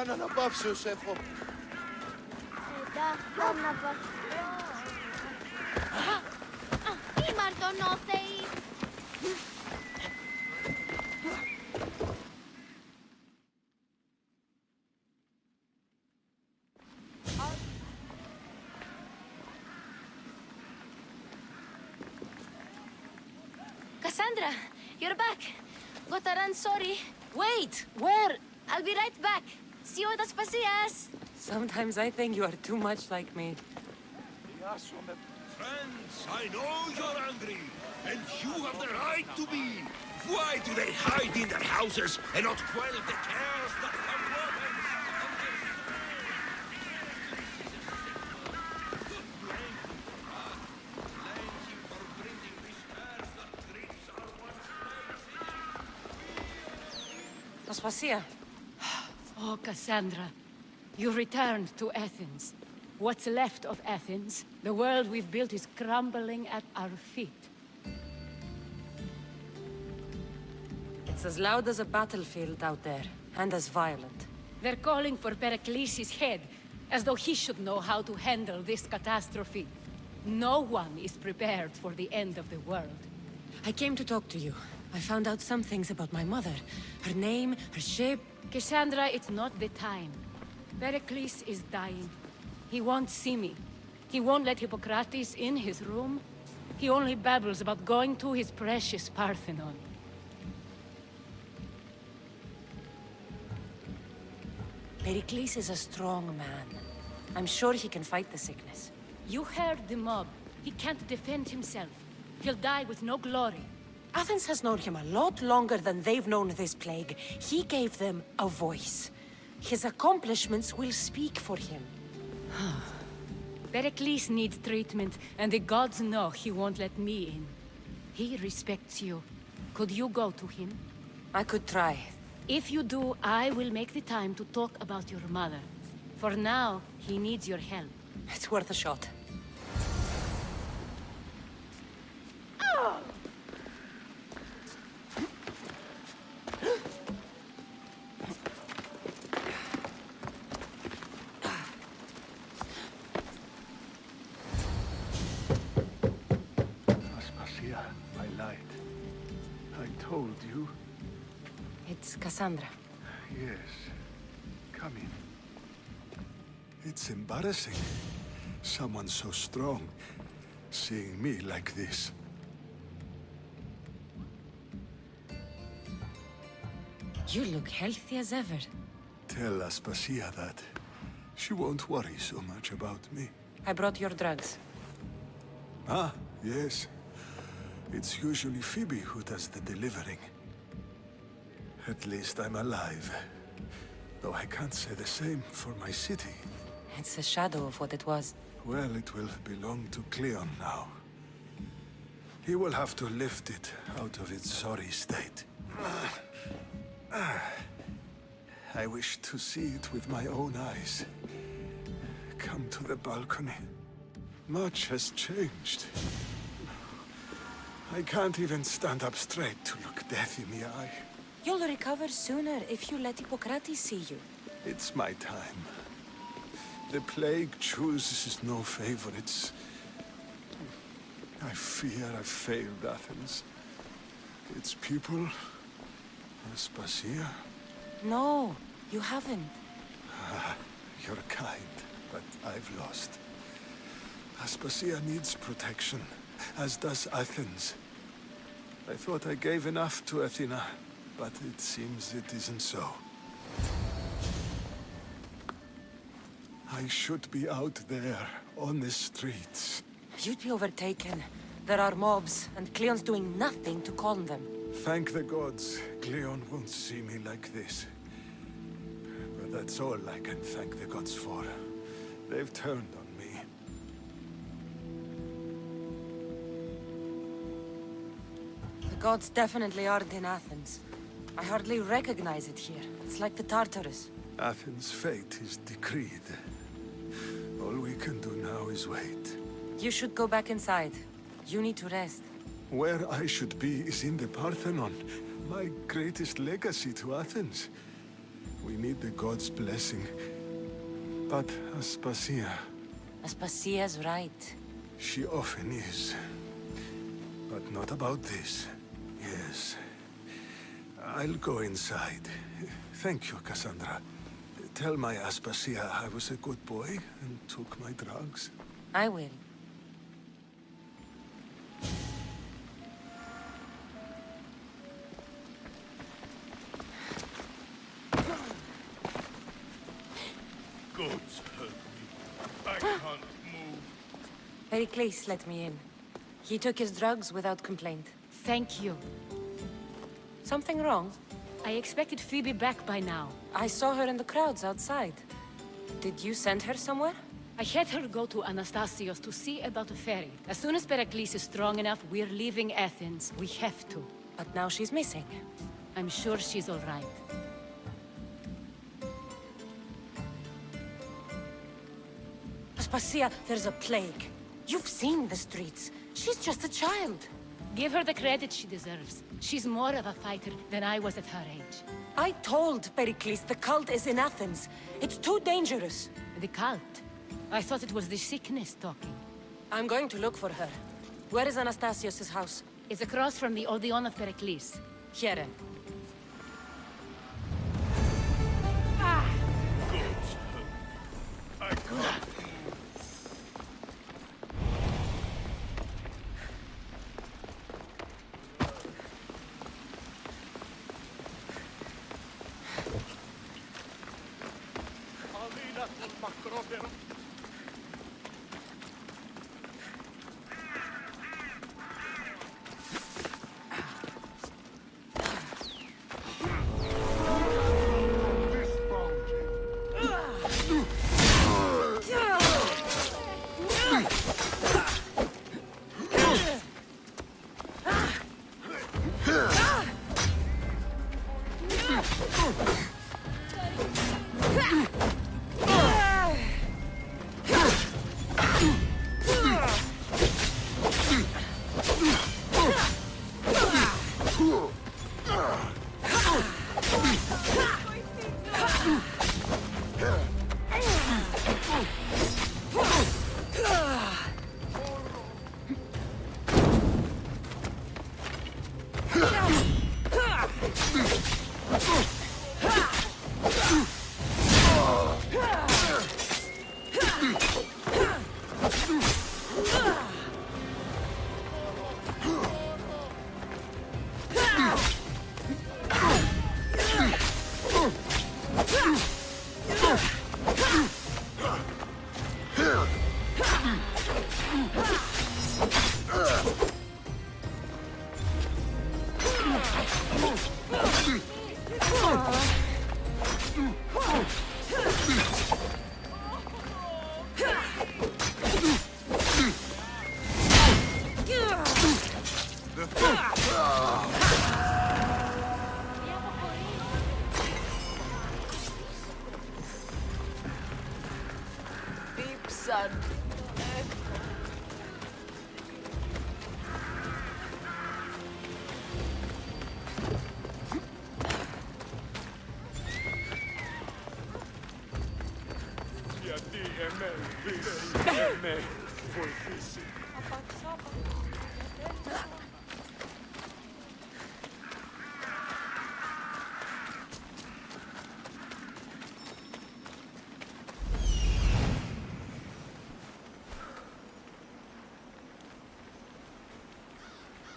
Κάνω αναπαύσεως, έχω. Τι μαρτωνόθεοι! Cassandra, you're back. Gotta run, sorry. Wait! Where? I'll be right back. See you at Aspasias. Sometimes I think you are too much like me. Friends, I know you're angry, and you have the right to be. Why do they hide in their houses and not quell the cares that come to Athens? Aspasia. Oh, Cassandra, you returned to Athens. What's left of Athens, the world we've built is crumbling at our feet. It's as loud as a battlefield out there, and as violent. They're calling for Pericles' head, as though he should know how to handle this catastrophe. No one is prepared for the end of the world. I came to talk to you. I found out some things about my mother. Her name, her ship... Cassandra, it's not the time. Pericles is dying. He won't see me. He won't let Hippocrates in his room. He only babbles about going to his precious Parthenon. Pericles is a strong man. I'm sure he can fight the sickness. You heard the mob. He can't defend himself. He'll die with no glory. Athens has known him a lot longer than they've known this plague. He gave them a voice. His accomplishments will speak for him. Pericles needs treatment, and the gods know he won't let me in. He respects you. Could you go to him? I could try. If you do, I will make the time to talk about your mother. For now, he needs your help. It's worth a shot. Aspasia, I lied. I told you. It's Cassandra. Yes. Come in. It's embarrassing. Someone so strong, seeing me like this. You look healthy as ever. Tell Aspasia that. She won't worry so much about me. I brought your drugs. Ah, yes. It's usually Phoebe who does the delivering. At least I'm alive. Though I can't say the same for my city. It's a shadow of what it was. Well, it will belong to Cleon now. He will have to lift it out of its sorry state. I wish to see it with my own eyes. Come to the balcony. Much has changed. I can't even stand up straight to look death in the eye. You'll recover sooner if you let Hippocrates see you. It's my time. The plague chooses no favorites. I fear I've failed Athens. Its people, Aspasia. No, you haven't. You're kind, but I've lost. Aspasia needs protection, as does Athens. I thought I gave enough to Athena, but it seems it isn't so. I should be out there, on the streets. You'd be overtaken. There are mobs, and Cleon's doing nothing to calm them. Thank the gods, Cleon won't see me like this. But that's all I can thank the gods for. They've turned on me. The gods definitely aren't in Athens. I hardly recognize it here. It's like the Tartarus. Athens' fate is decreed. All we can do now is wait. You should go back inside. You need to rest. Where I should be is in the Parthenon, my greatest legacy to Athens. We need the god's blessing. But Aspasia, Aspasia's right. she often is. But not about this. Yes. I'll go inside. Thank you, Cassandra. Tell my Aspasia I was a good boy and took my drugs. I will. Gods help me. I can't move. Pericles let me in. He took his drugs without complaint. Thank you. Something wrong? I expected Phoebe back by now. I saw her in the crowds outside. Did you send her somewhere? I had her go to Anastasios to see about a ferry. As soon as Pericles is strong enough, we're leaving Athens. We have to. But now she's missing. I'm sure she's all right. Aspasia, there's a plague. You've seen the streets. She's just a child. Give her the credit she deserves. She's more of a fighter than I was at her age. I told Pericles the cult is in Athens. It's too dangerous. The cult? I thought it was the sickness talking. I'm going to look for her. Where is Anastasios' house? It's across from the Odeon of Pericles. Here. Gods help me. I can't.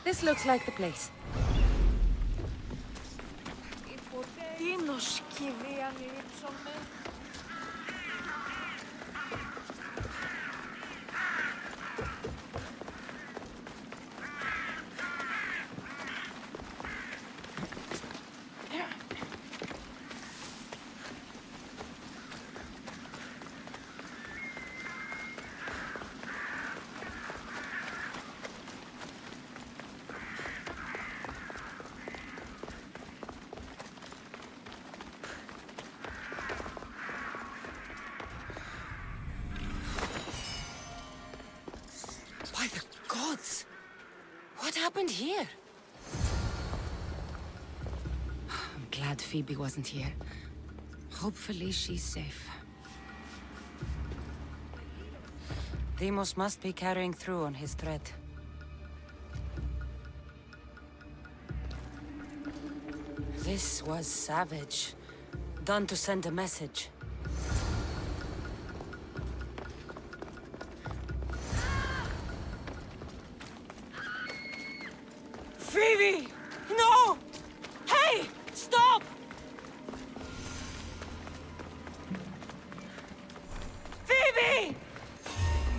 This looks like the place. By the gods! What happened here? I'm glad Phoebe wasn't here. Hopefully she's safe. Deimos must be carrying through on his threat. This was savage. Done to send a message. Phoebe! No! Hey! Stop! Phoebe!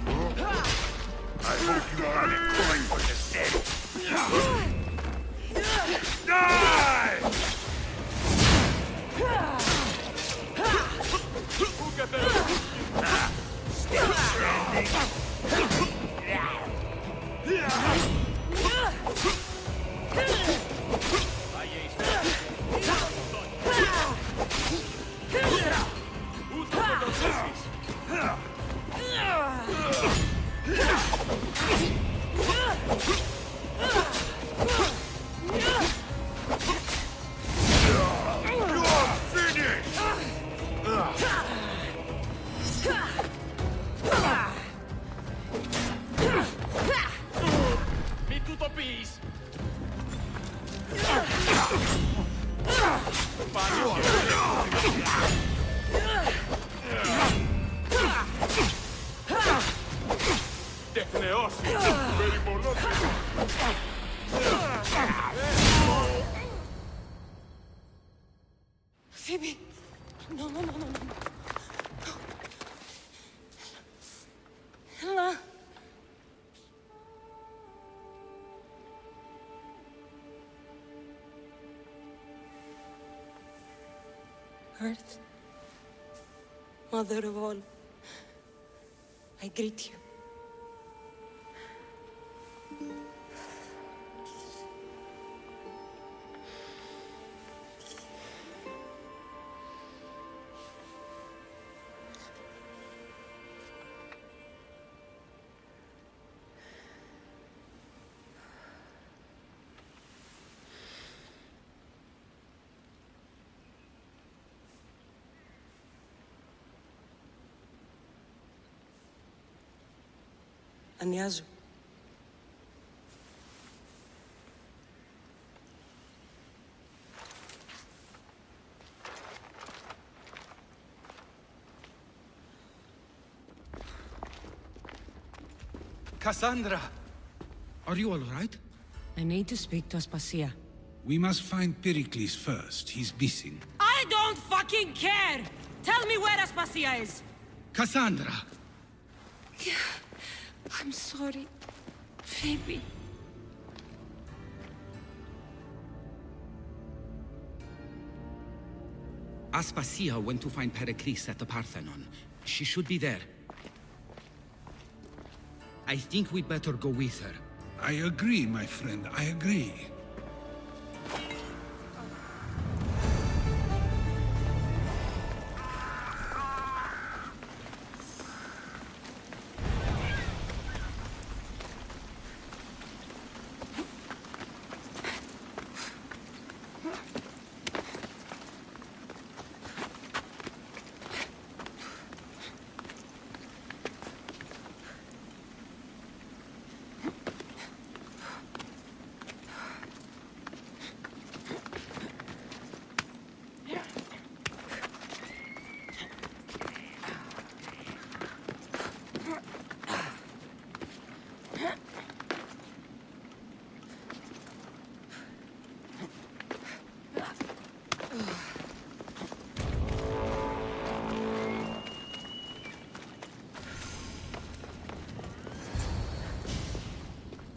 I hope you are going for this dead. Die! Still standing. Phoebe! No, no, no, no, no. Ella. Earth, Mother of all, I greet you. Ανιάζω. Cassandra! Are you all right? I need to speak to Aspasia. We must find Pericles first. He's missing. I don't fucking care! Tell me where Aspasia is! Cassandra! I'm sorry, Phoebe. Aspasia went to find Pericles at the Parthenon. She should be there. I think we'd better go with her. I agree, my friend. I agree.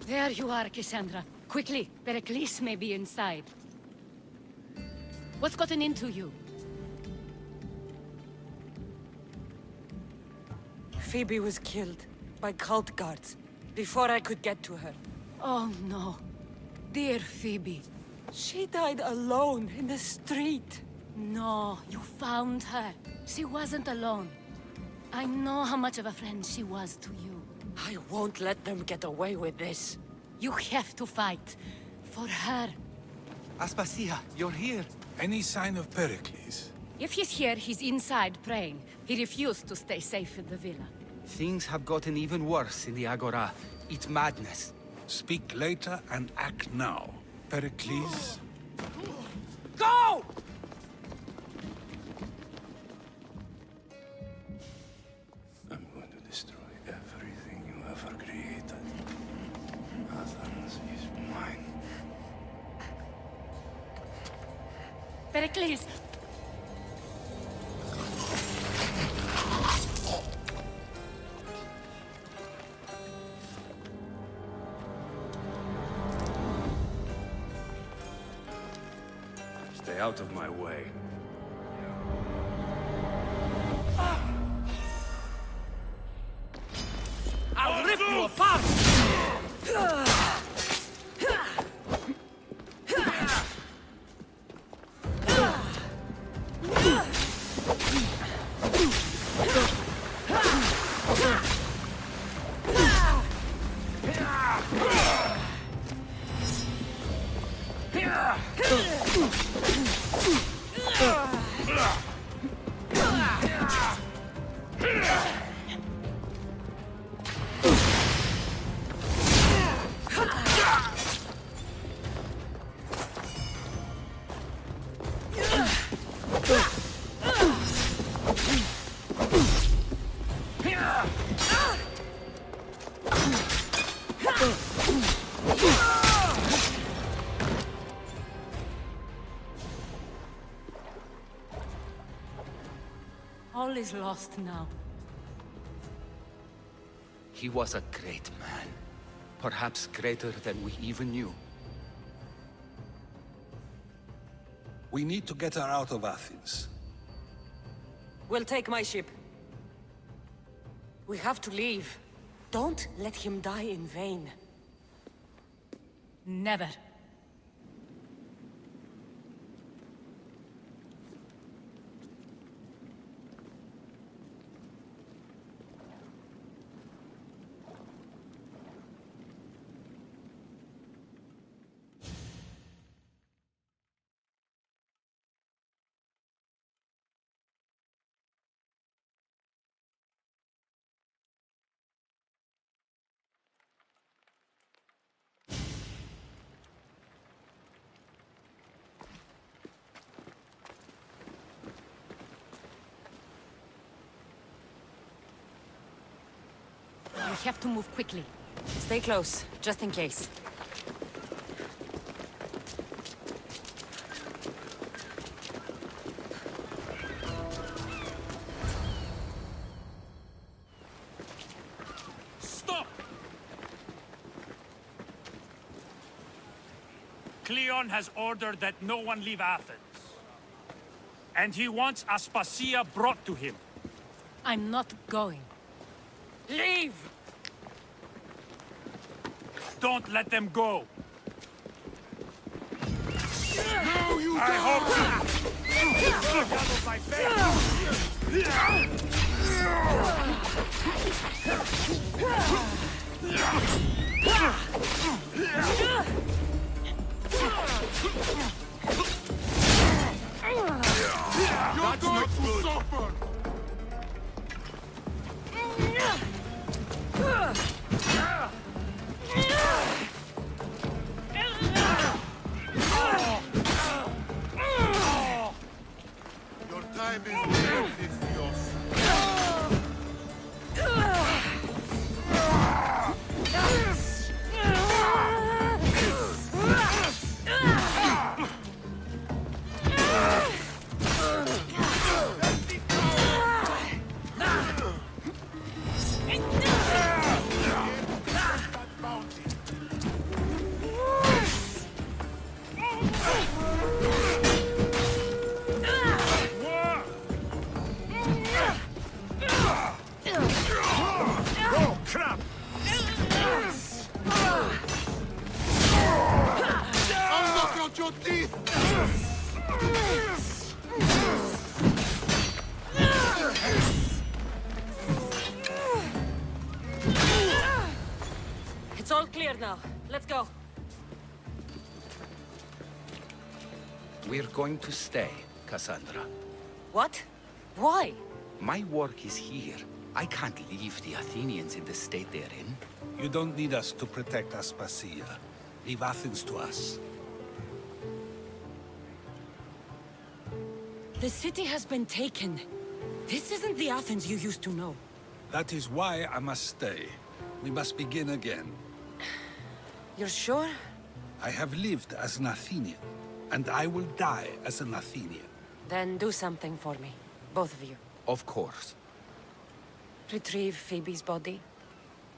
There you are, Cassandra. Quickly, Pericles may be inside. What's gotten into you? Phoebe was killed by cult guards before I could get to her. Oh no. Dear Phoebe. She died alone in the street. No, you found her. She wasn't alone. I know how much of a friend she was to you. I won't let them get away with this. You have to fight. For her. Aspasia, you're here. Any sign of Pericles? If he's here, he's inside praying. He refused to stay safe in the villa. Things have gotten even worse in the Agora. It's madness. Speak later and act now. Pericles? Go! I'm going to destroy everything you ever created. Athens is mine. Pericles! Stay out of my way. I'll rip you apart! All is lost now. He was a great man. Perhaps greater than we even knew. We need to get her out of Athens. We'll take my ship. We have to leave. Don't let him die in vain. Never. We have to move quickly. Stay close, just in case. Stop! Cleon has ordered that no one leave Athens. And he wants Aspasia brought to him. I'm not going. Leave! Don't let them go. No, you I hope you... Look out of my You're going to suffer! Your time is near, Theseus. Your teeth! It's all clear now. Let's go. We're going to stay, Cassandra. What? Why? My work is here. I can't leave the Athenians in the state they're in. You don't need us to protect Aspasia. Leave Athens to us. The city has been taken. This isn't the Athens you used to know. That is why I must stay. We must begin again. You're sure? I have lived as an Athenian, and I will die as an Athenian. Then do something for me. Both of you. Of course. Retrieve Phoebe's body.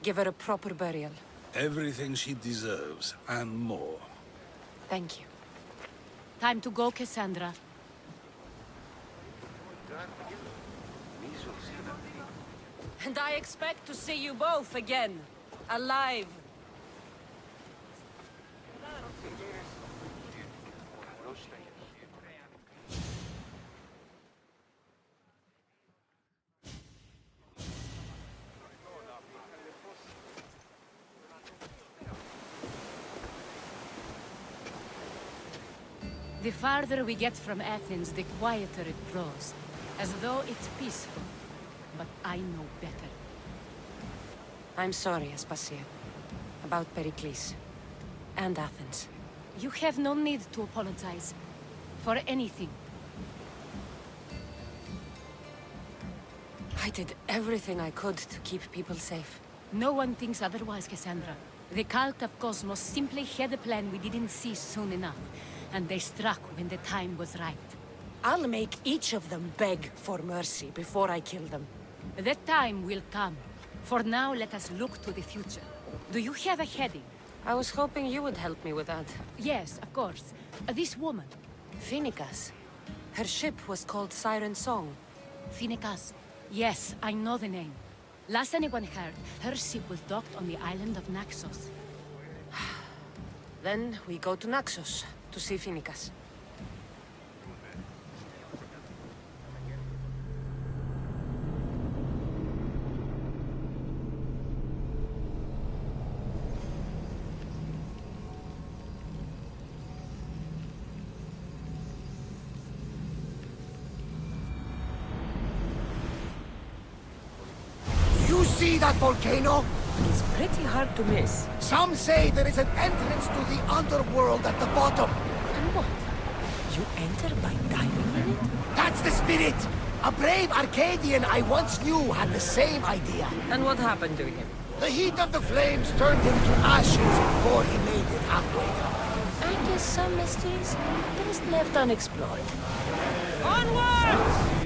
Give her a proper burial. Everything she deserves, and more. Thank you. Time to go, Cassandra. And I expect to see you both again. Alive. The farther we get from Athens, the quieter it grows. As though it's peaceful. But I know better. I'm sorry, Aspasia. About Pericles. And Athens. You have no need to apologize. For anything. I did everything I could to keep people safe. No one thinks otherwise, Cassandra. The cult of Cosmos simply had a plan we didn't see soon enough. And they struck when the time was right. I'll make each of them beg for mercy before I kill them. That time will come. For now, let us look to the future. Do you have a heading? I was hoping you would help me with that. Yes, of course. This woman. Phoenicas. Her ship was called Siren Song. Phoenicas. Yes, I know the name. Last anyone heard, her ship was docked on the island of Naxos. Then we go to Naxos to see Phoenicas. You see that volcano? It's pretty hard to miss. Some say there is an entrance to the underworld at the bottom. And what? You enter by diving in it? That's the spirit! A brave Arcadian I once knew had the same idea. And what happened to him? The heat of the flames turned him to ashes before he made it halfway down. I guess some mysteries are best left unexplored. Onward!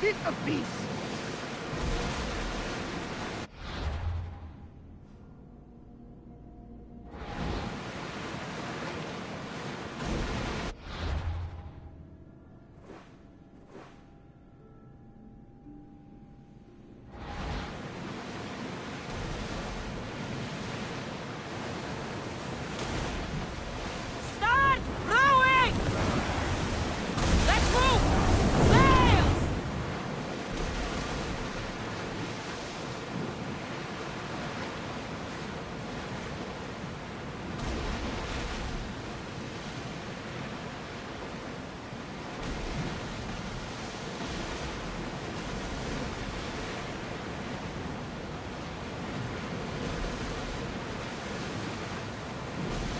bit of peace. Start rowing! Let's move! Sails!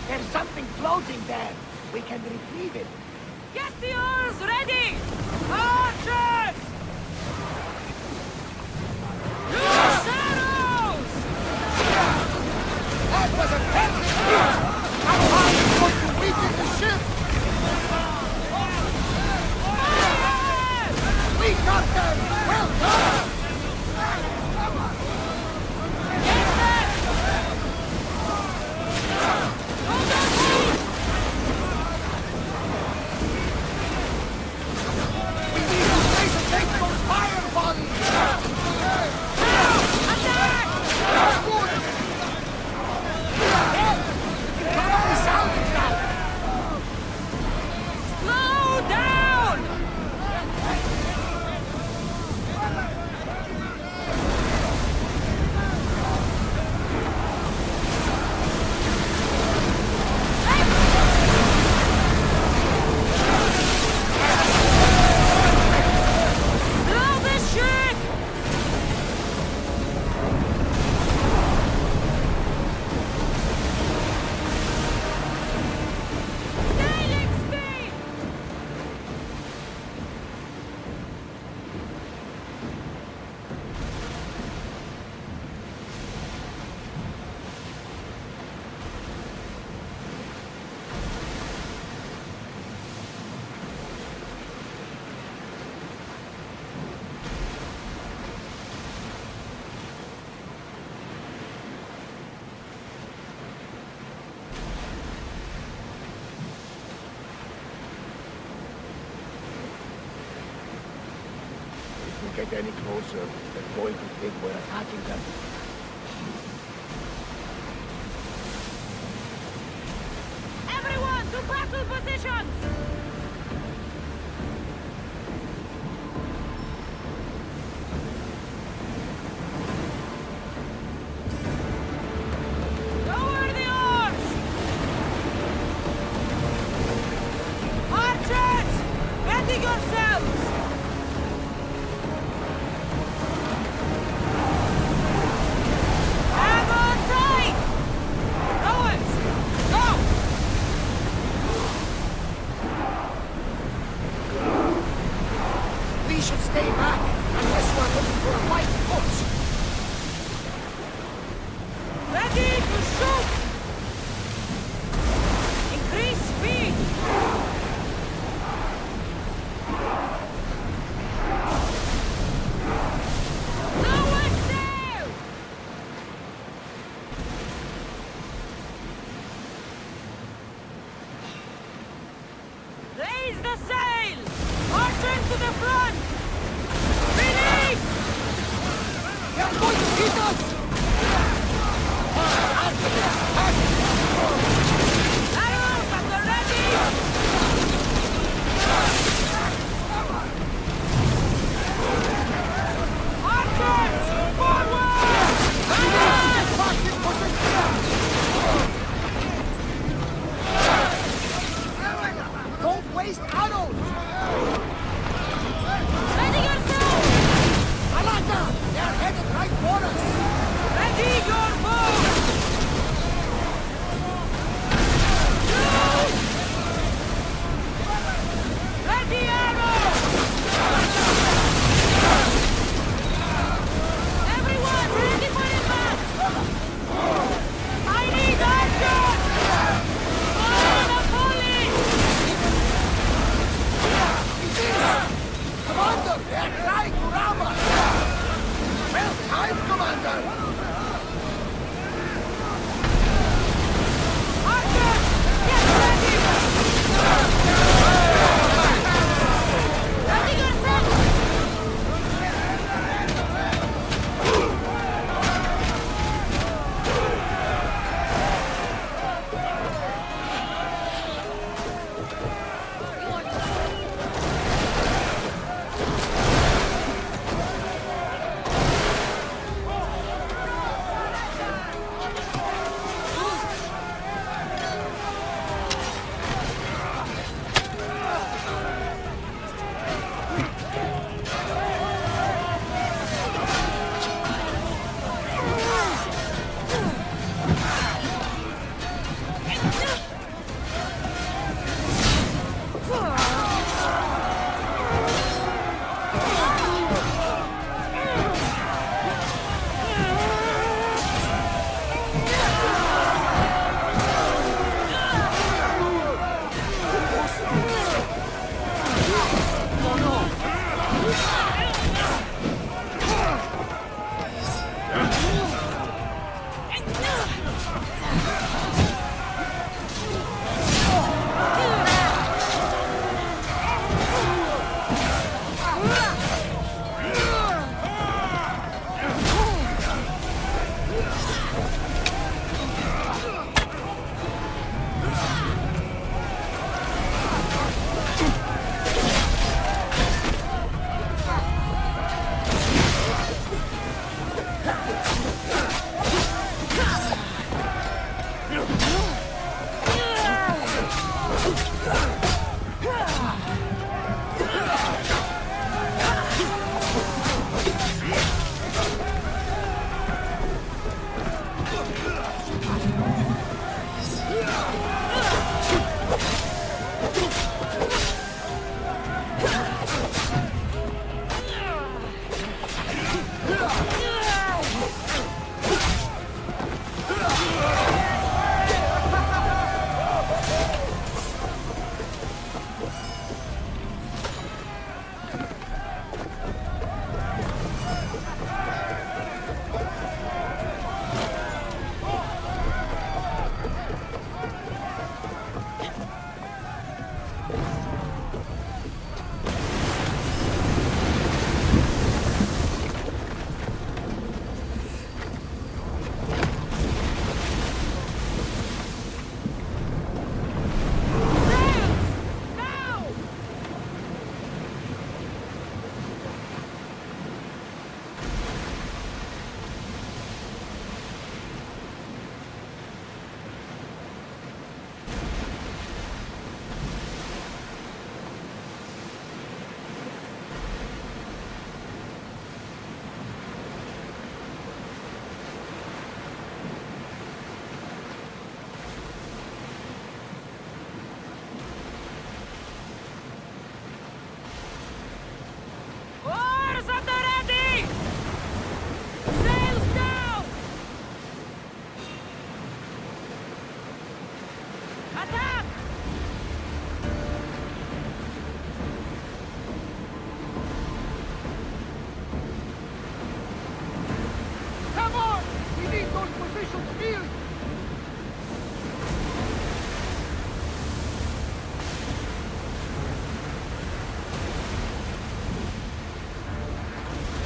There's something floating there. We can retrieve it. Get the oars ready! Archers! Use arrows! That was a perfect hit! How hard is going to weaken the ship? Fire! We got them! Well done! Get them! Hold on, please! We need to place a take those fire volleys! Attack! Good! Hey! You can come up the sounding now! Slow down! Slow the ship! Sailing speed! If we get any closer, they're going to think we're attacking them. Everyone to battle positions! Lower the oars! Archers! Ready yourselves! Hang on tight! Rowers, go! We should stay back unless we're looking for a white foot. Ready to shoot! Increase speed! Lower sail! Raise the sail! Archers to the front! Release! They're going to hit us! Arrows at the ready! Archers! Forward! Don't waste arrows!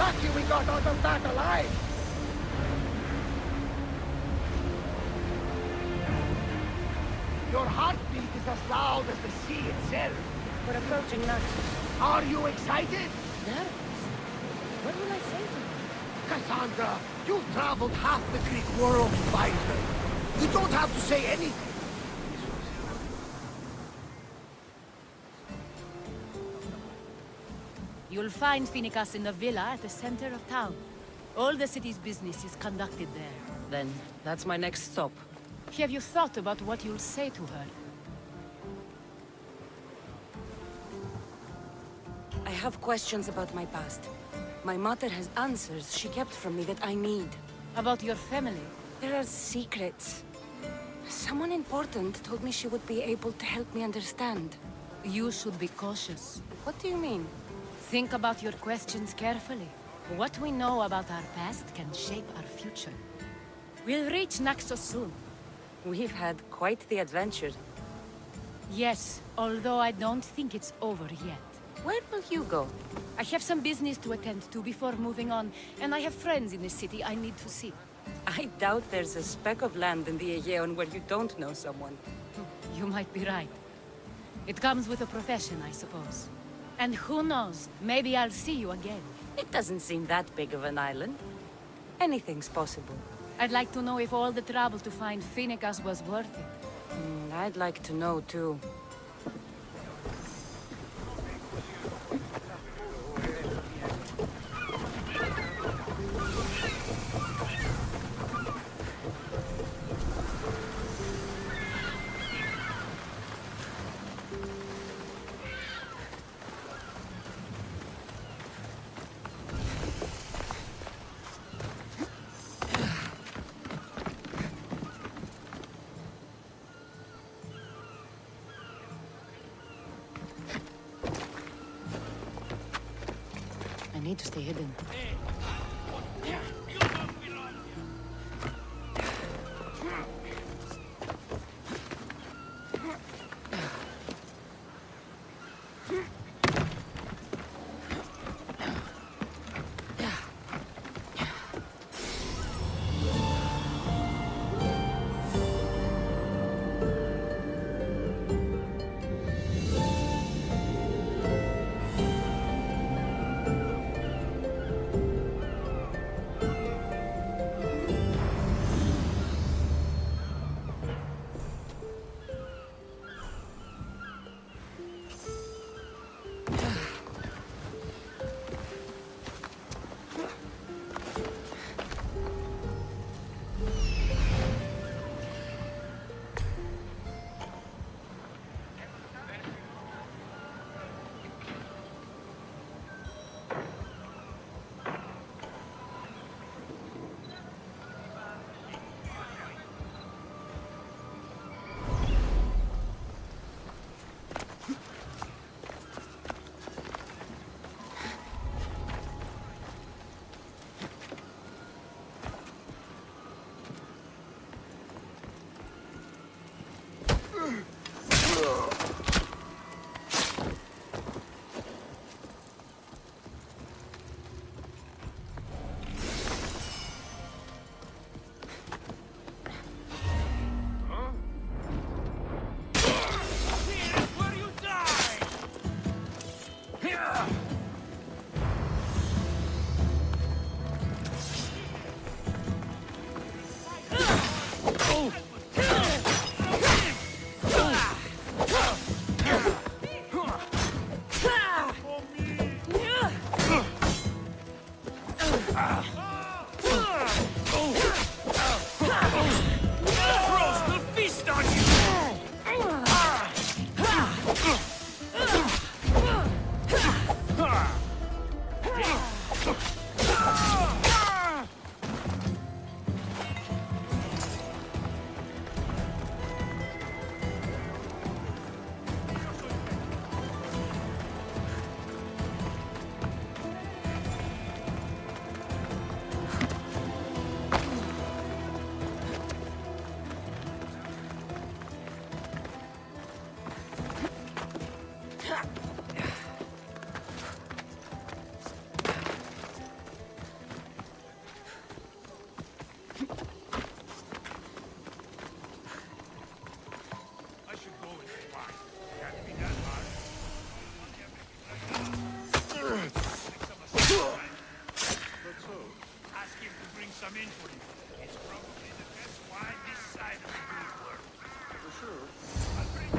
Lucky we got out of that alive! Your heartbeat is as loud as the sea itself. We're approaching Naxos. Are you excited? Nervous? What will I say to her? Cassandra, you've traveled half the Greek world to find her. You don't have to say anything. You'll find Phoenicus in the villa at the center of town. All the city's business is conducted there. Then, that's my next stop. Have you thought about what you'll say to her? I have questions about my past. My mother has answers she kept from me that I need. About your family? There are secrets. Someone important told me she would be able to help me understand. You should be cautious. What do you mean? Think about your questions carefully. What we know about our past can shape our future. We'll reach Naxos soon. We've had quite the adventure. Yes, although I don't think it's over yet. Where will you go? I have some business to attend to before moving on, and I have friends in the city I need to see. I doubt there's a speck of land in the Aegean where you don't know someone. You might be right. It comes with a profession, I suppose. And who knows, maybe I'll see you again. It doesn't seem that big of an island. Anything's possible. I'd like to know if all the trouble to find Finicus was worth it. I'd like to know, too. I need to stay hidden.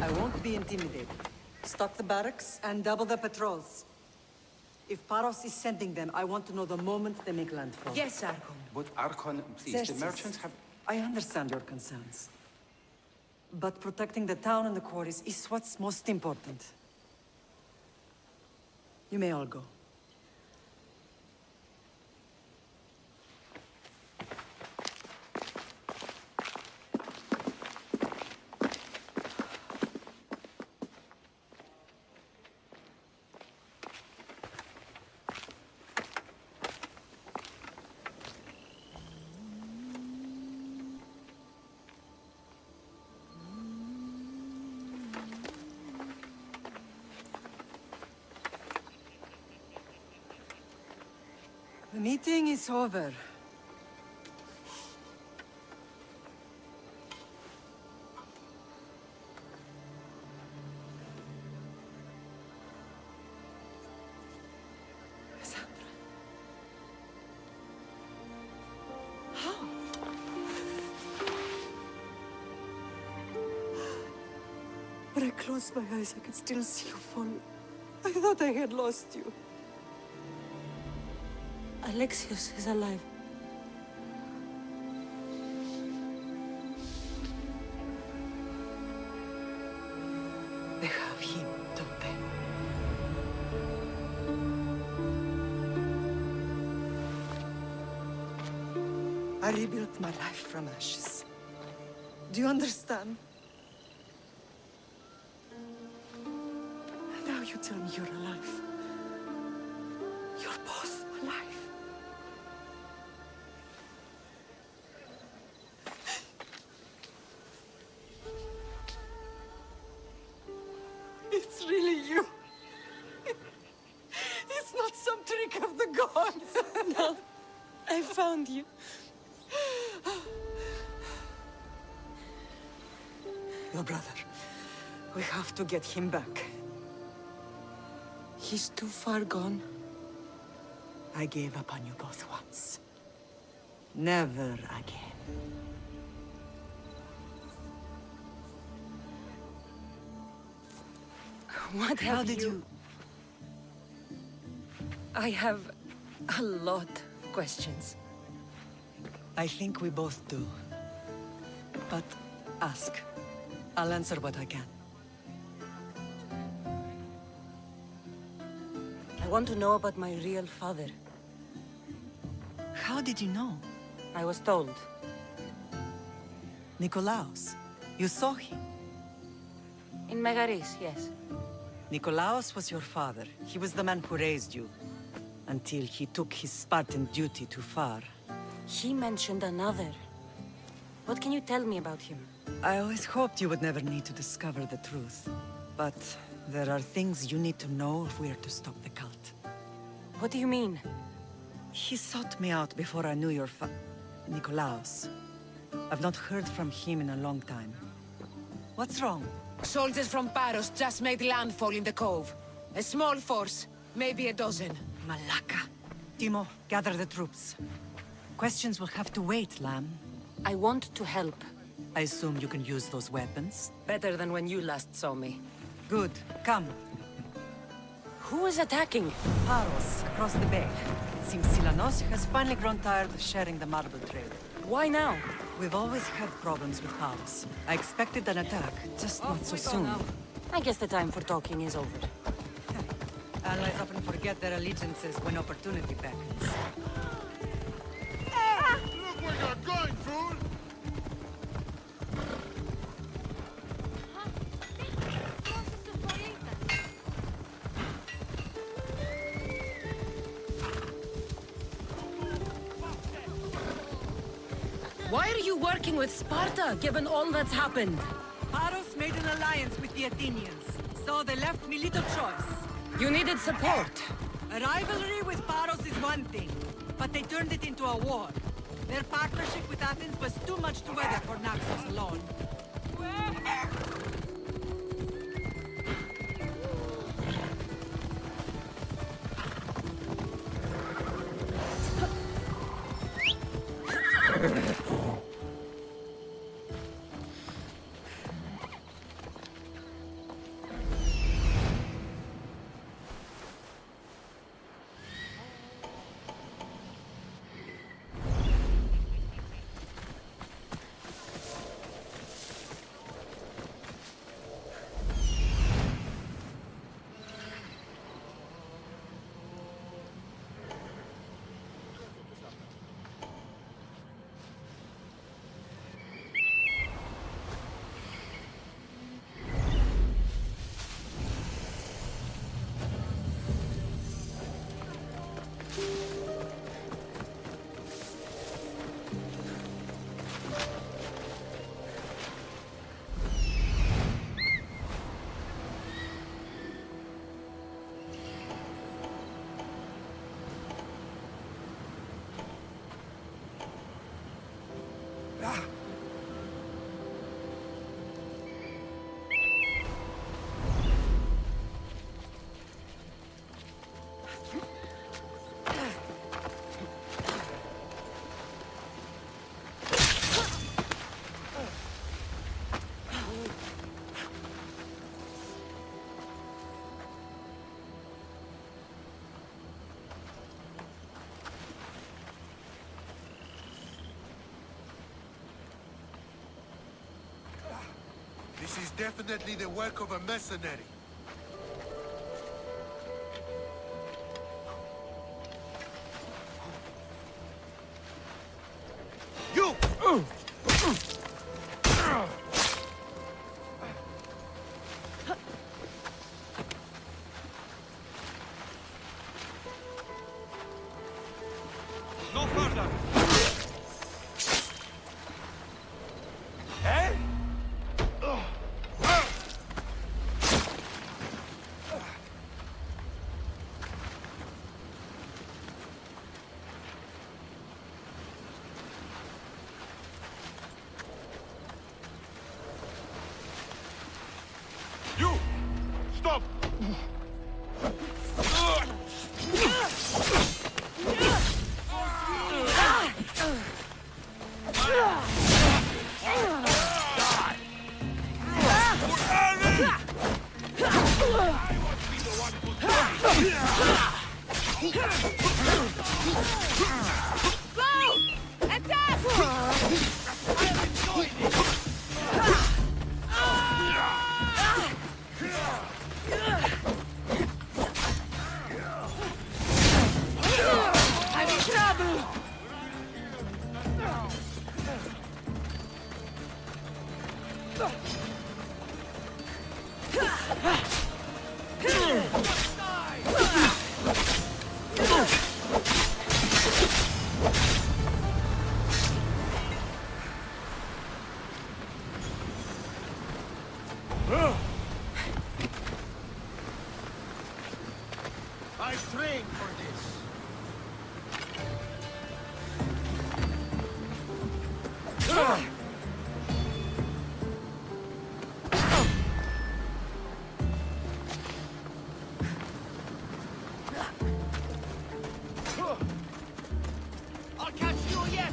I won't be intimidated. Stock the barracks and double the patrols. If Paros is sending them, I want to know the moment they make landfall. Yes, Archon. But Archon, please, Xerxes, the merchants have... I understand your concerns. But protecting the town and the quarries is what's most important. You may all go. meeting is over. Cassandra. How? When I closed my eyes, I could still see you fall. I thought I had lost you. Alexios is alive. They have him, don't they? I rebuilt my life from ashes. Do you understand? And now you tell me you're alive. You're both alive. It's really you. It's not some trick of the gods. No, I found you. Your brother. We have to get him back. He's too far gone. I gave up on you both once. Never again. What How have did you... I have a lot of questions. I think we both do. But ask. I'll answer what I can. I want to know about my real father. How did you know? I was told. Nikolaos. You saw him. In Megaris, yes. Nikolaos was your father. He was the man who raised you. Until he took his Spartan duty too far. He mentioned another. What can you tell me about him? I always hoped you would never need to discover the truth. But there are things you need to know if we are to stop the cult. What do you mean? He sought me out before I knew your Nikolaos. I've not heard from him in a long time. What's wrong? Soldiers from Paros just made landfall in the cove. A small force, maybe a dozen. Malaka. Timo, gather the troops. Questions will have to wait, Lamb. I want to help. I assume you can use those weapons? Better than when you last saw me. Good. Come. Who is attacking? Paros, across the bay. It seems Silanos has finally grown tired of sharing the marble trail. Why now? We've always had problems with Paros. I expected an attack, just not so soon. I guess the time for talking is over. Allies often forget their allegiances when opportunity beckons. Look where you're going, fool! Why are you working with Sparta, given all that's happened? Paros made an alliance with the Athenians, so they left me little choice. You needed support. A rivalry with Paros is one thing, but they turned it into a war. Their partnership with Athens was too much to weather for Naxos alone. This is definitely the work of a mercenary. You! No further! You! Stop! I trained for this. I'll catch you yet!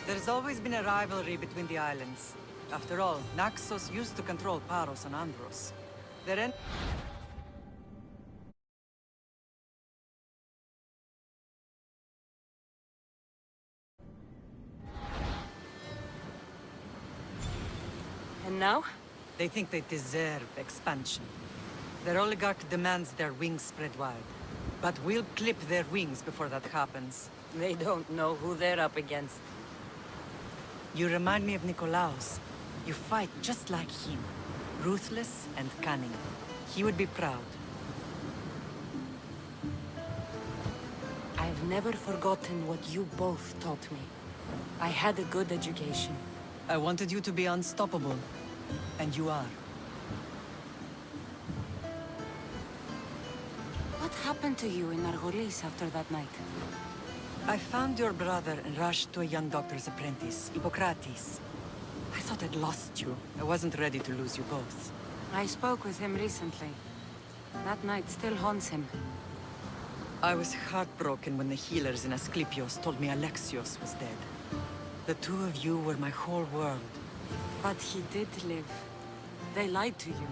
There's always been a rivalry between the islands. After all, Naxos used to control Paros and Andros. Their And now? They think they deserve expansion. Their oligarch demands their wings spread wide. But we'll clip their wings before that happens. They don't know who they're up against. You remind me of Nikolaos. You fight just like him. Ruthless and cunning. He would be proud. I've never forgotten what you both taught me. I had a good education. I wanted you to be unstoppable. And you are. What happened to you in Argolis after that night? I found your brother and rushed to a young doctor's apprentice, Hippocrates. I thought I'd lost you. I wasn't ready to lose you both. I spoke with him recently. That night still haunts him. I was heartbroken when the healers in Asclepios told me Alexios was dead. The two of you were my whole world. But he did live. They lied to you.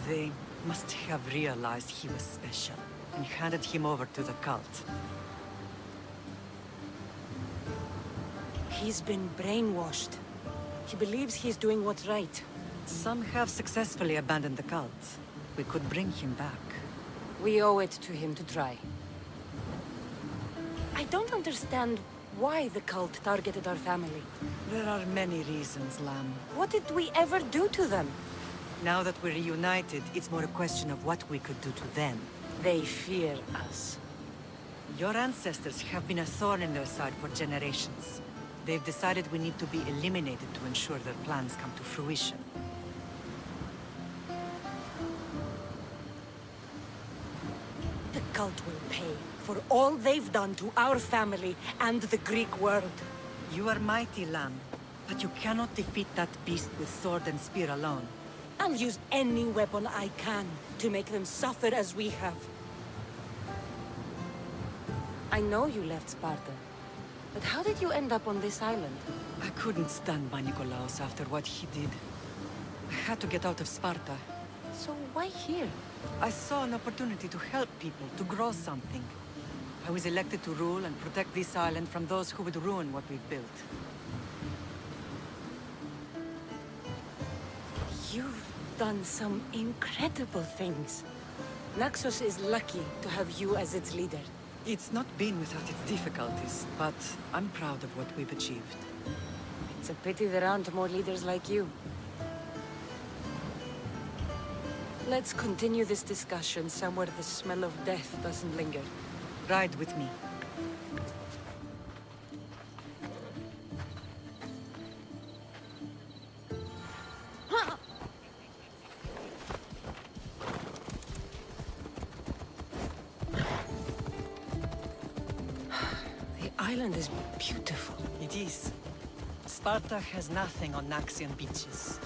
They must have realized he was special and handed him over to the cult. He's been brainwashed. He believes he's doing what's right. Some have successfully abandoned the cult. We could bring him back. We owe it to him to try. I don't understand why the cult targeted our family. There are many reasons, Lamb. What did we ever do to them? Now that we're reunited, it's more a question of what we could do to them. They fear us. Your ancestors have been a thorn in their side for generations. They've decided we need to be eliminated to ensure their plans come to fruition. The cult will pay for all they've done to our family and the Greek world. You are mighty, Lamb, but you cannot defeat that beast with sword and spear alone. I'll use any weapon I can to make them suffer as we have. I know you left Sparta, but how did you end up on this island? I couldn't stand by Nikolaos after what he did. I had to get out of Sparta. So why here? I saw an opportunity to help people, to grow something. I was elected to rule and protect this island from those who would ruin what we've built. You've done some incredible things. Naxos is lucky to have you as its leader. It's not been without its difficulties, but I'm proud of what we've achieved. It's a pity there aren't more leaders like you. Let's continue this discussion somewhere the smell of death doesn't linger. Ride with me. The island is beautiful. It is. Sparta has nothing on Naxian beaches.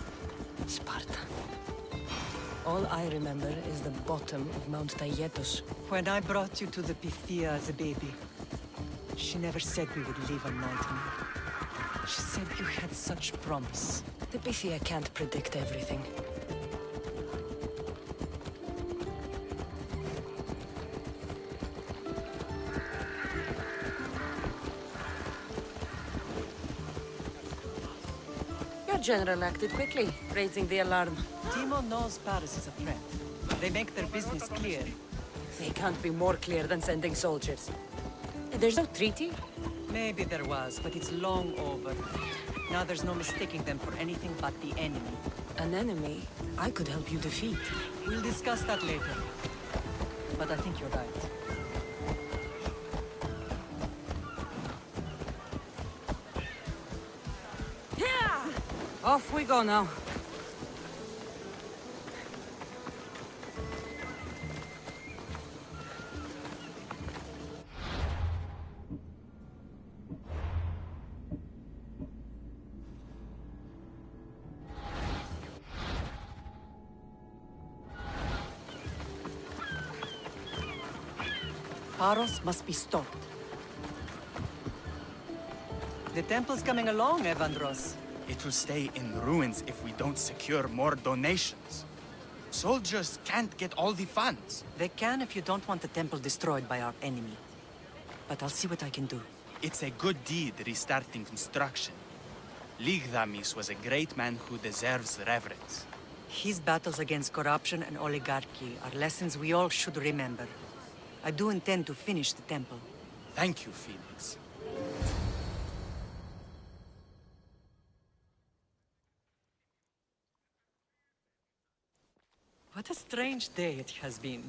Sparta. All I remember is the bottom of Mount Taygetos. When I brought you to the Pythia as a baby, she never said we would live a nightmare. She said you had such promise. The Pythia can't predict everything. Your general acted quickly, raising the alarm. Timo knows Paris is a threat. They make their business clear. They can't be more clear than sending soldiers. There's no treaty? Maybe there was, but it's long over. Now there's no mistaking them for anything but the enemy. An enemy I could help you defeat. We'll discuss that later. But I think you're right. Yeah! Off we go now. Paros must be stopped. The temple's coming along, Evandros. It will stay in ruins if we don't secure more donations. Soldiers can't get all the funds. They can if you don't want the temple destroyed by our enemy. But I'll see what I can do. It's a good deed restarting construction. Ligdamis was a great man who deserves reverence. His battles against corruption and oligarchy are lessons we all should remember. I do intend to finish the temple. Thank you, Felix. What a strange day it has been.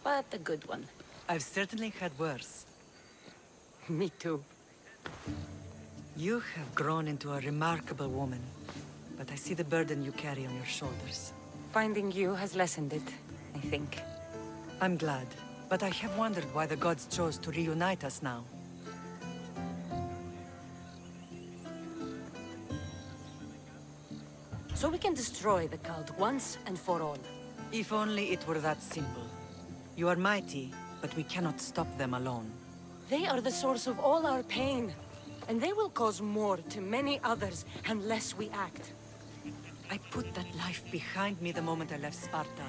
But a good one. I've certainly had worse. Me too. You have grown into a remarkable woman, but I see the burden you carry on your shoulders. Finding you has lessened it, I think. I'm glad, but I have wondered why the gods chose to reunite us now. So we can destroy the cult once and for all. If only it were that simple. You are mighty, but we cannot stop them alone. They are the source of all our pain. And they will cause more to many others unless we act. I put that life behind me the moment I left Sparta.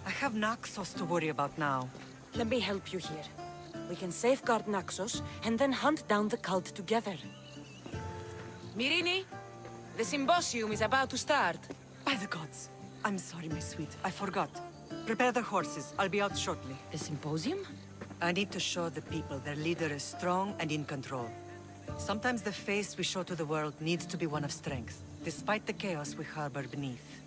I have Naxos to worry about now. Let me help you here. We can safeguard Naxos and then hunt down the cult together. Myrrine, the symposium is about to start. By the gods! I'm sorry, my sweet. I forgot. Prepare the horses. I'll be out shortly. The symposium? I need to show the people their leader is strong and in control. Sometimes the face we show to the world needs to be one of strength, despite the chaos we harbor beneath.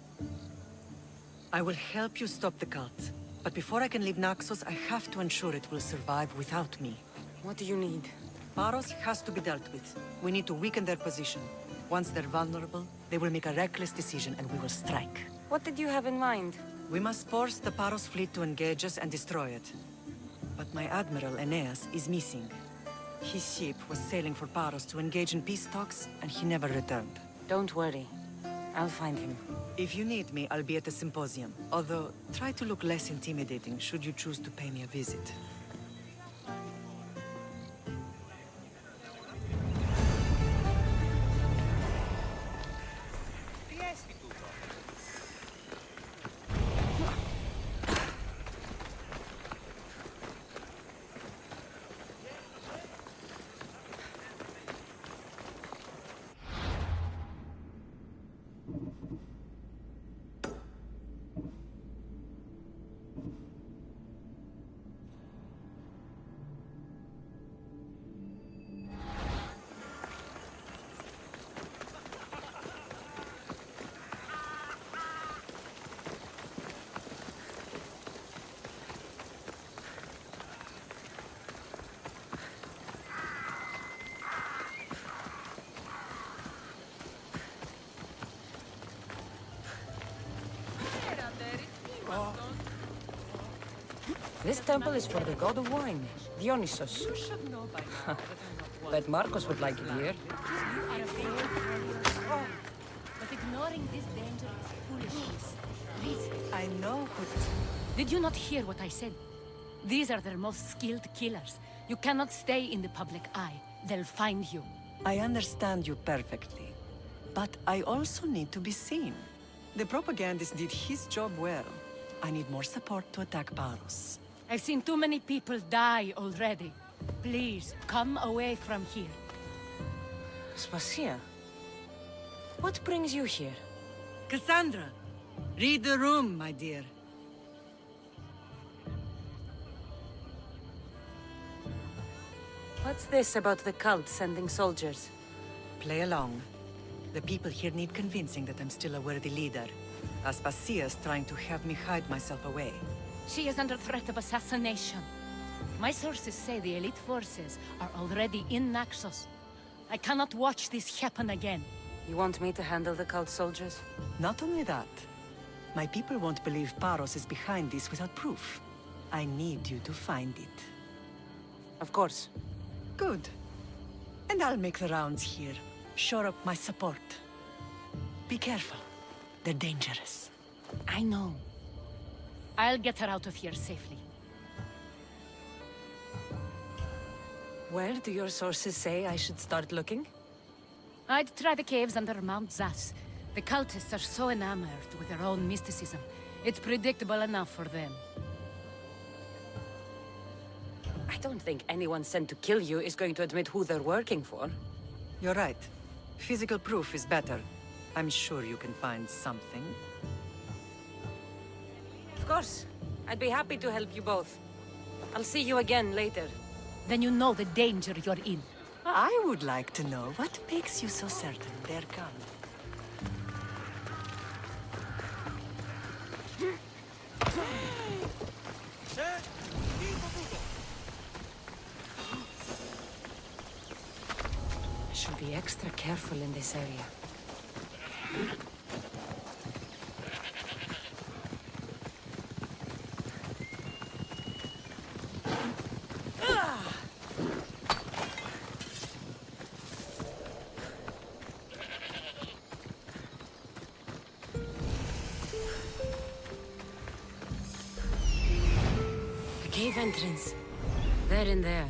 I will help you stop the cult, But before I can leave Naxos, I have to ensure it will survive without me. What do you need? Paros has to be dealt with. We need to weaken their position. Once they're vulnerable, they will make a reckless decision and we will strike. What did you have in mind? We must force the Paros fleet to engage us and destroy it. But my admiral, Aeneas, is missing. His ship was sailing for Paros to engage in peace talks, and he never returned. Don't worry. I'll find him. If you need me, I'll be at the symposium. Although, try to look less intimidating should you choose to pay me a visit. This temple is for the god of wine, Dionysos. Bet Marcos would like it here. But ignoring this danger is foolishness. Please. I know who... Did you not hear what I said? These are their most skilled killers. You cannot stay in the public eye. They'll find you. I understand you perfectly. But I also need to be seen. The propagandist did his job well. I need more support to attack Paros. I've seen too many people die already. Please, come away from here. Spasia, what brings you here? Cassandra, read the room, my dear. What's this about the cult sending soldiers? Play along. The people here need convincing that I'm still a worthy leader. Aspasia's trying to have me hide myself away. She is under threat of assassination. My sources say the elite forces are already in Naxos. I cannot watch this happen again. You want me to handle the cult soldiers? Not only that. My people won't believe Paros is behind this without proof. I need you to find it. Of course. Good. And I'll make the rounds here. Shore up my support. Be careful. They're dangerous. I know. I'll get her out of here safely. Where do your sources say I should start looking? I'd try the caves under Mount Zas. The cultists are so enamored with their own mysticism. It's predictable enough for them. I don't think anyone sent to kill you is going to admit who they're working for. You're right. Physical proof is better. I'm sure you can find something. Of course. I'd be happy to help you both. I'll see you again later. Then you know the danger you're in. I would like to know what makes you so certain they're gone. I should be extra careful in this area. The cave entrance. They're in there.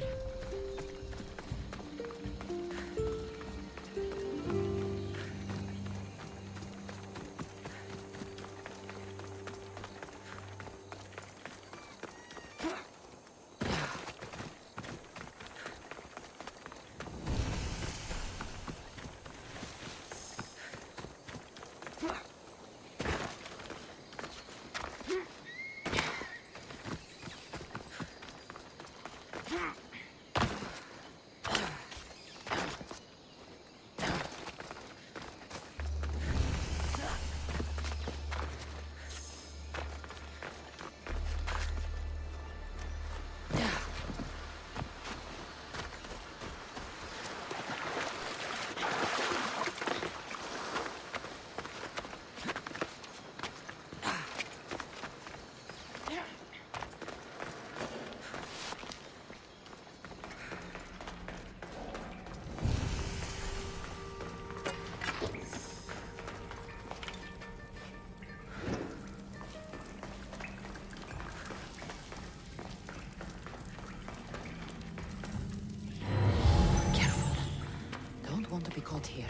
want to be caught here.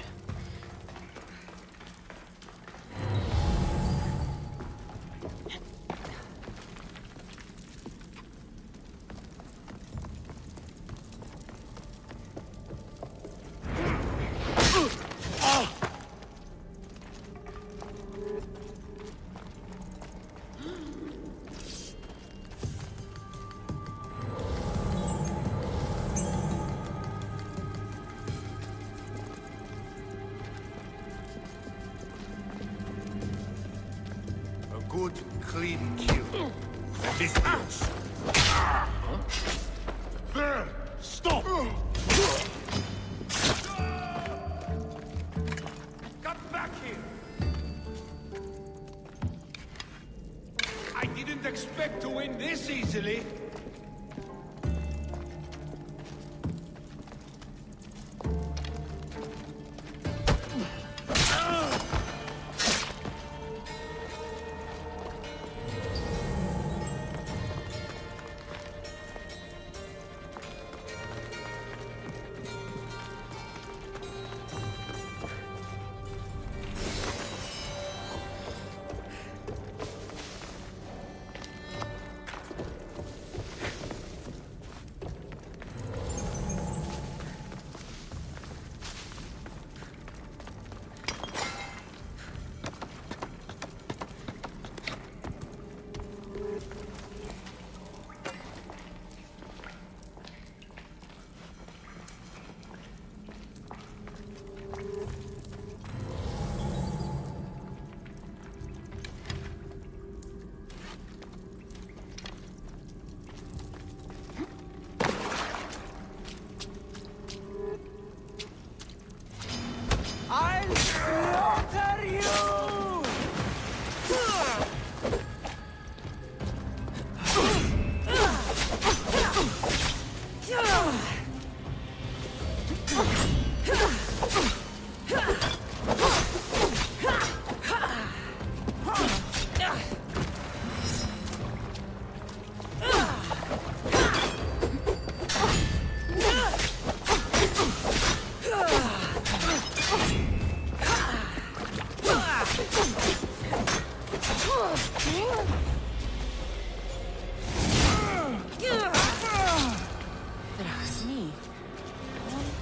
Good, clean kill. And this much. There! Stop! Come back here! I didn't expect to win this easily. I'll slaughter you!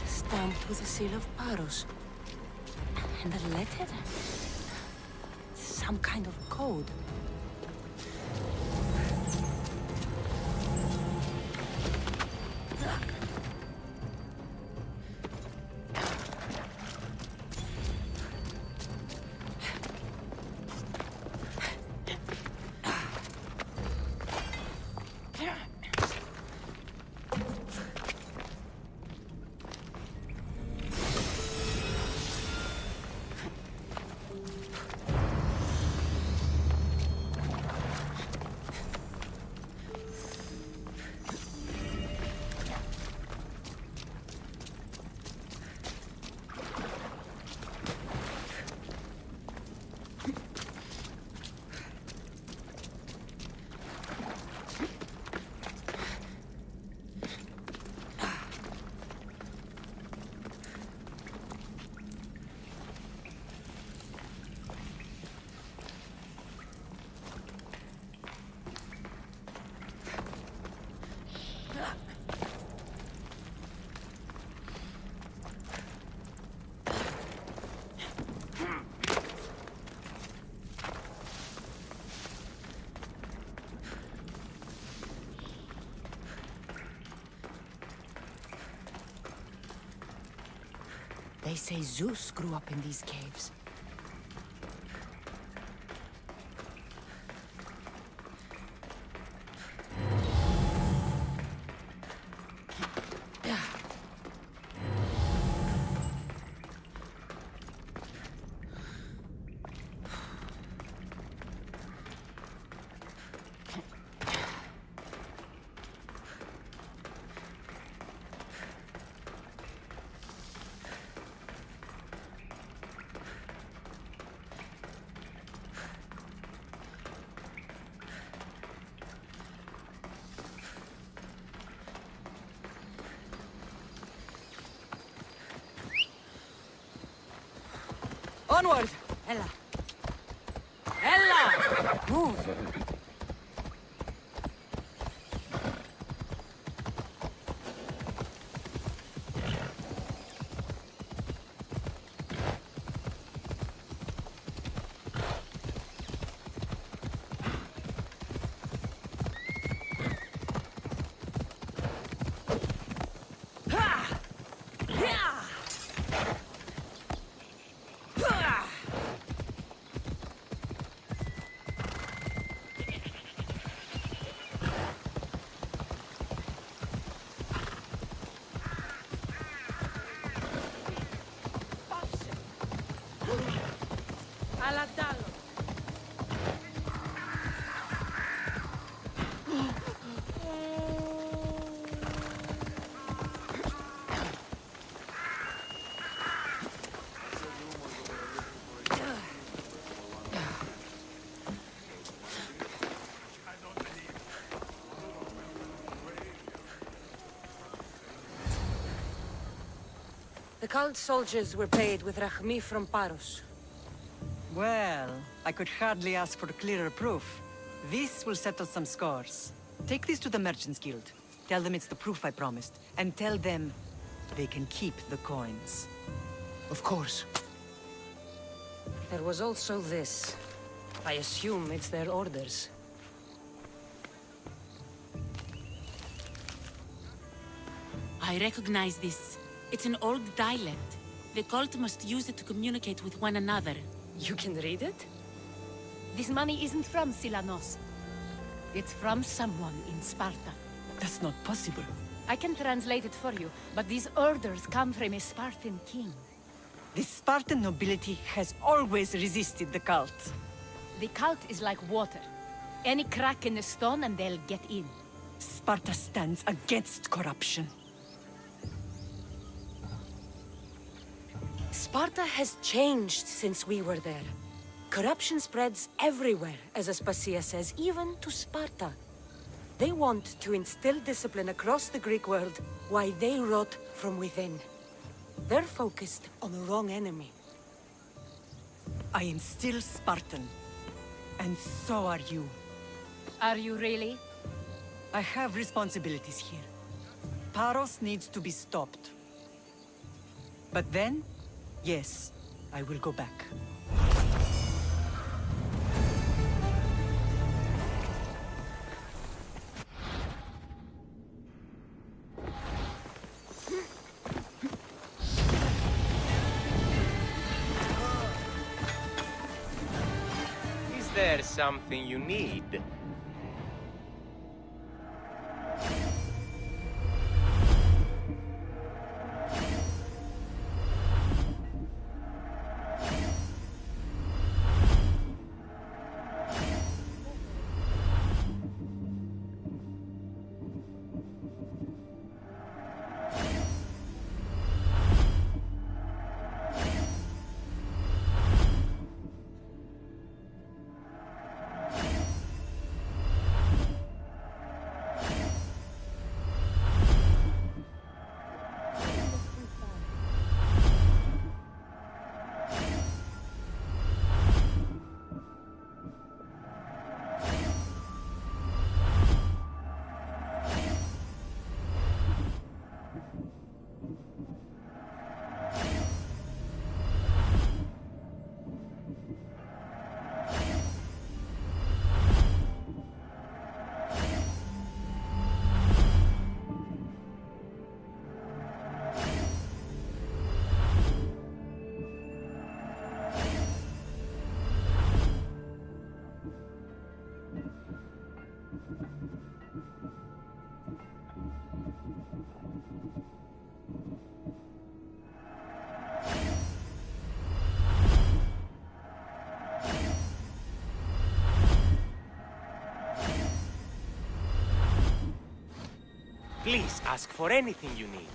Stamped with the seal of Paros. And the letter? Some kind of code. They say Zeus grew up in these caves. Onward! Ella! Ella! Move! Alatalo! The cult soldiers were paid with Rahmi from Paros. Well, I could hardly ask for clearer proof. This will settle some scores. Take this to the Merchants Guild. Tell them it's the proof I promised. And tell them they can keep the coins. Of course. There was also this. I assume it's their orders. I recognize this. It's an old dialect. The cult must use it to communicate with one another. You can read it? This money isn't from Silanos. It's from someone in Sparta. That's not possible. I can translate it for you, but these orders come from a Spartan king. The Spartan nobility has always resisted the cult. The cult is like water. Any crack in the stone and they'll get in. Sparta stands against corruption. Sparta has changed since we were there. Corruption spreads everywhere, as Aspasia says, even to Sparta. They want to instill discipline across the Greek world, while they rot from within. They're focused on the wrong enemy. I am still Spartan. And so are you. Are you really? I have responsibilities here. Paros needs to be stopped. But then, yes, I will go back. Is there something you need? Please ask for anything you need.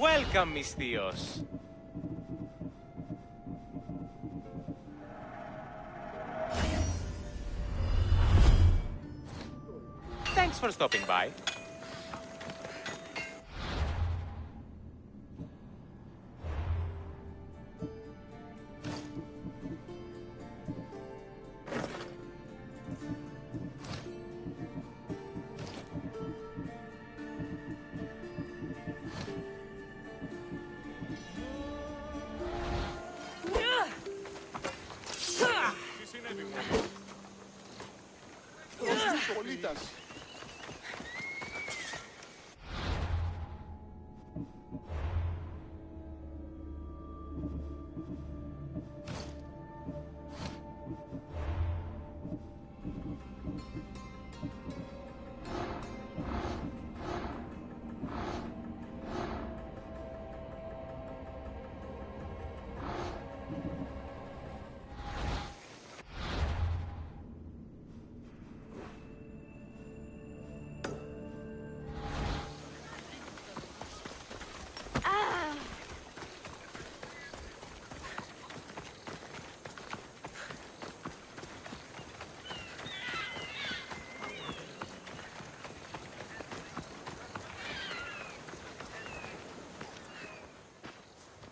Welcome, mis tíos. Thanks for stopping by.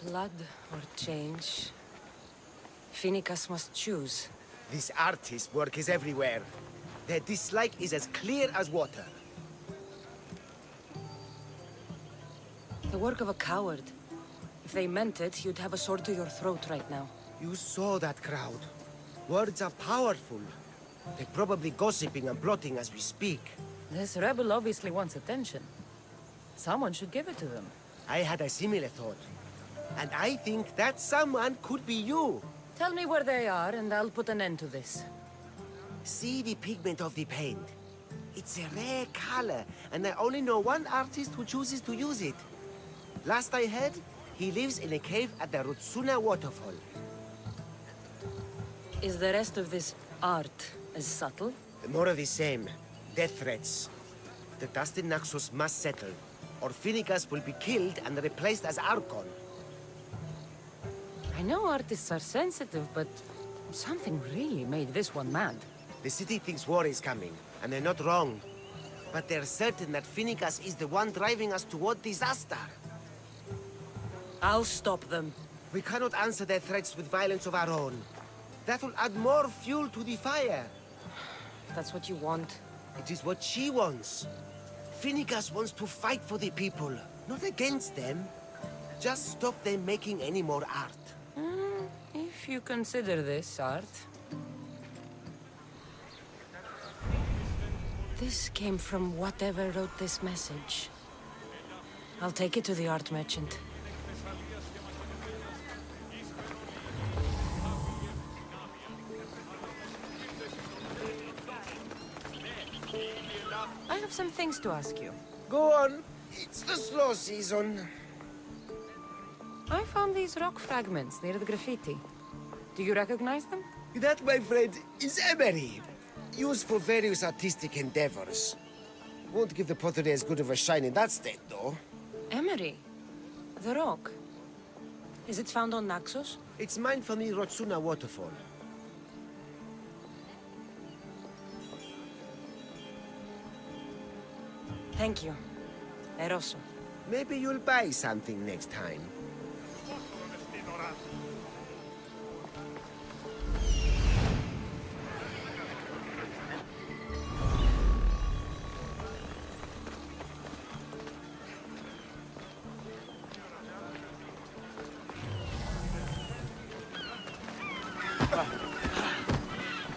Blood or change? Finicus must choose. This artist's work is everywhere. Their dislike is as clear as water. The work of a coward. If they meant it, you'd have a sword to your throat right now. You saw that crowd. Words are powerful. They're probably gossiping and plotting as we speak. This rebel obviously wants attention. Someone should give it to them. I had a similar thought. And I think that someone could be you. Tell me where they are, and I'll put an end to this. See the pigment of the paint. It's a rare color, and I only know one artist who chooses to use it. Last I heard, he lives in a cave at the Rutsuna waterfall. Is the rest of this art as subtle? More of the same. Death threats. The dust in Naxos must settle, or Finicus will be killed and replaced as Archon. I know artists are sensitive, but something really made this one mad. The city thinks war is coming, and they're not wrong. But they're certain that Finicus is the one driving us toward disaster. I'll stop them. We cannot answer their threats with violence of our own. That will add more fuel to the fire. If that's what you want. It is what she wants. Finicus wants to fight for the people, not against them. Just stop them making any more art. If you consider this art. This came from whatever wrote this message. I'll take it to the art merchant. I have some things to ask you. Go on. It's the slow season. I found these rock fragments near the graffiti. Do you recognize them? That, my friend, is emery. Used for various artistic endeavors. Won't give the pottery as good of a shine in that state, though. Emery? The rock? Is it found on Naxos? It's mined from the Rutsuna waterfall. Thank you. Eroso. Maybe you'll buy something next time.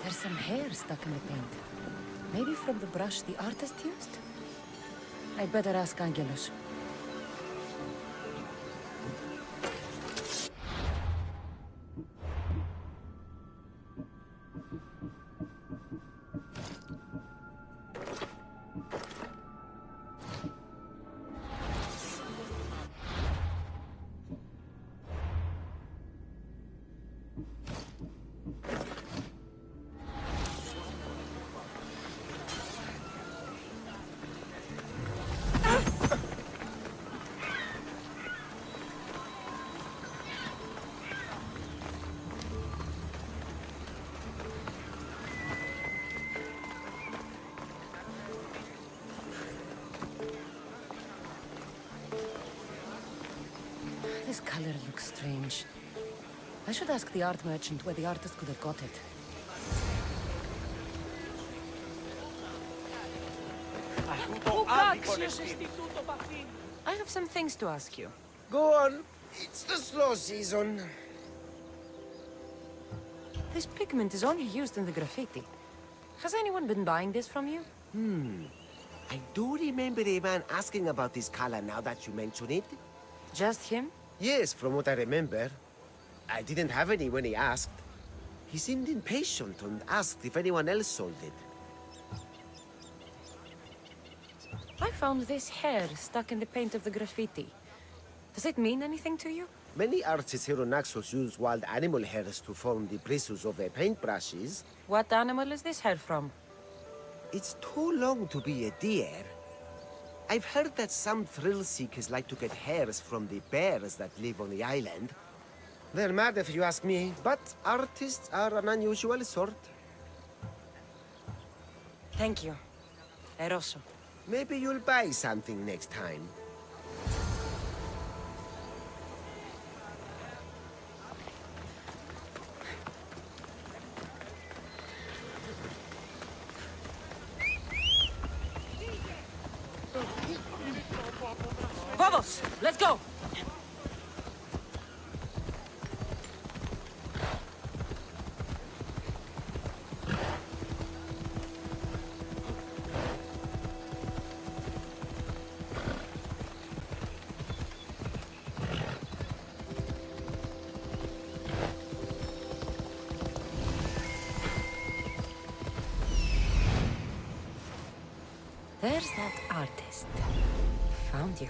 There's some hair stuck in the paint. Maybe from the brush the artist used? I'd better ask Angelos. This color looks strange. I should ask the art merchant where the artist could have got it. I have some things to ask you. Go on. It's the slow season. This pigment is only used in the graffiti. Has anyone been buying this from you? I do remember a man asking about this color now that you mention it. Just him? Yes, from what I remember. I didn't have any when he asked. He seemed impatient and asked if anyone else sold it. I found this hair stuck in the paint of the graffiti. Does it mean anything to you? Many artists here on Naxos use wild animal hairs to form the bristles of their paintbrushes. What animal is this hair from? It's too long to be a deer. I've heard that some thrill seekers like to get hairs from the bears that live on the island. They're mad if you ask me, but artists are an unusual sort. Thank you. Eroso. Maybe you'll buy something next time. Vamos! Let's go! There's that artist. Found you.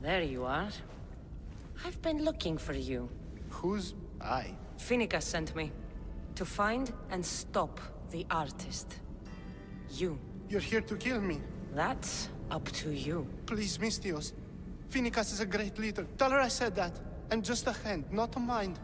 There you are. I've been looking for you. Who's I? Finica sent me. To find and stop the artist. You. You're here to kill me. That's up to you. Please, Mistios. Finicas is a great leader. Tell her I said that. I'm just a hand, not a mind.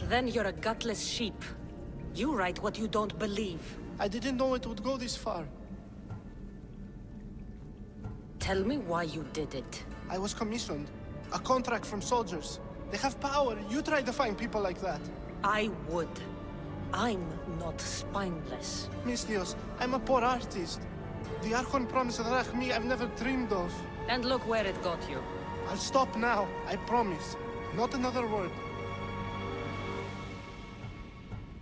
Then you're a gutless sheep. You write what you don't believe. I didn't know it would go this far. Tell me why you did it. I was commissioned. A contract from soldiers. They have power. You try to find people like that. I would. I'm not spineless. Mistios, I'm a poor artist. The Archon promised Rachmi I've never dreamed of. And look where it got you. I'll stop now, I promise. Not another word.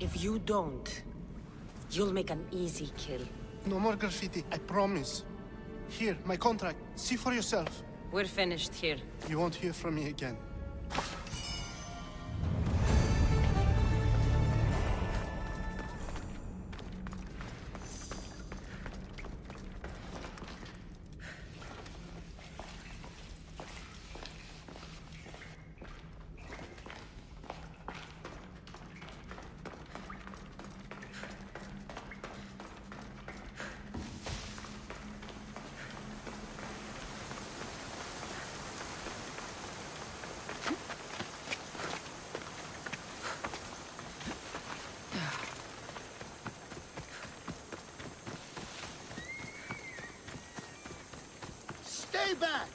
If you don't, you'll make an easy kill. No more graffiti, I promise. Here, my contract. See for yourself. We're finished here. You won't hear from me again. Stay back!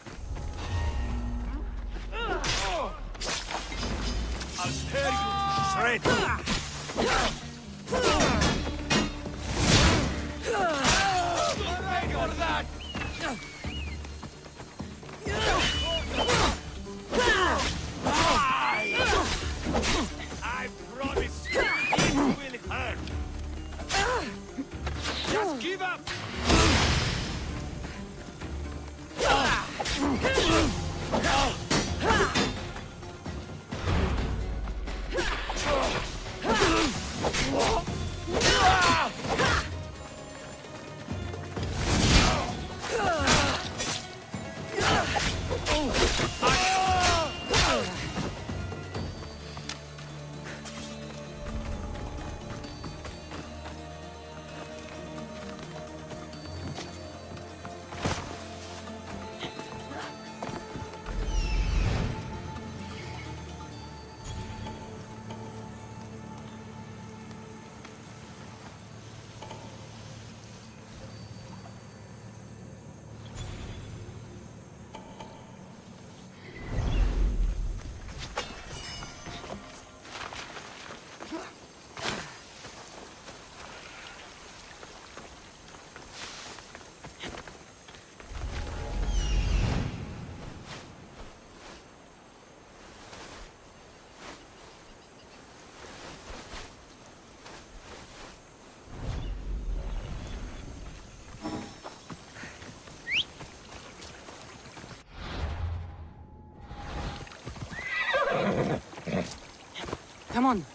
I'll tear you to shreds! I promise you, it will hurt! Just give up! Come on.